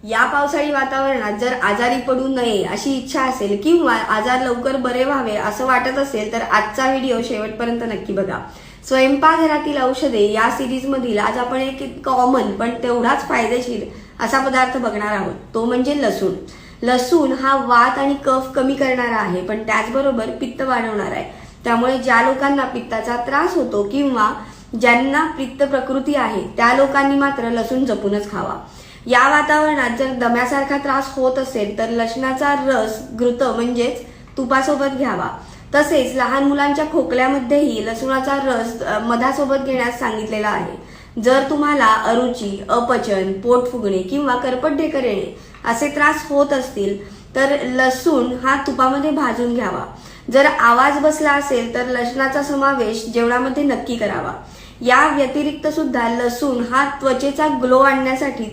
या पावसाळी वातावरणात जर आजारी पडू नये अशी इच्छा असेल किंवा आजार लवकर बरे व्हावे असं वाटत असेल तर आजचा व्हिडिओ शेवटपर्यंत नक्की बघा. स्वयंपाकघरातील औषधे या सिरीज मधील आज आपण एक कॉमन पण तेवढाच फायदेशीर असा पदार्थ बघणार आहोत, तो म्हणजे लसूण. लसूण हा वात आणि कफ कमी करणारा आहे, पण त्याचबरोबर पित्त वाढवणार आहे. त्यामुळे ज्या लोकांना पित्ताचा त्रास होतो किंवा ज्यांना पित्त प्रकृती आहे त्या लोकांनी मात्र लसूण जपूनच खावा. या वातावरणात जर दम्यासारखा त्रास होत असेल तर लसणाचा रस घृत म्हणजेच तुपासोबत घ्यावा. तसेच लहान मुलांच्या खोकल्यामध्येही लसूणाचा रस मधासोबत घेण्यास सांगितलेला आहे. जर तुम्हाला अरुची, अपचन, पोट फुगणे किंवा करपट ढेकर येणे असे त्रास होत असतील तर लसूण हा तुपामध्ये भाजून घ्यावा. जर आवाज बसला असेल तर लसणाचा समावेश जेवणामध्ये नक्की करावा. या व्यतिरिक्त सुद्धा लसूण हा त्वचेचा ग्लो आणण्यासाठी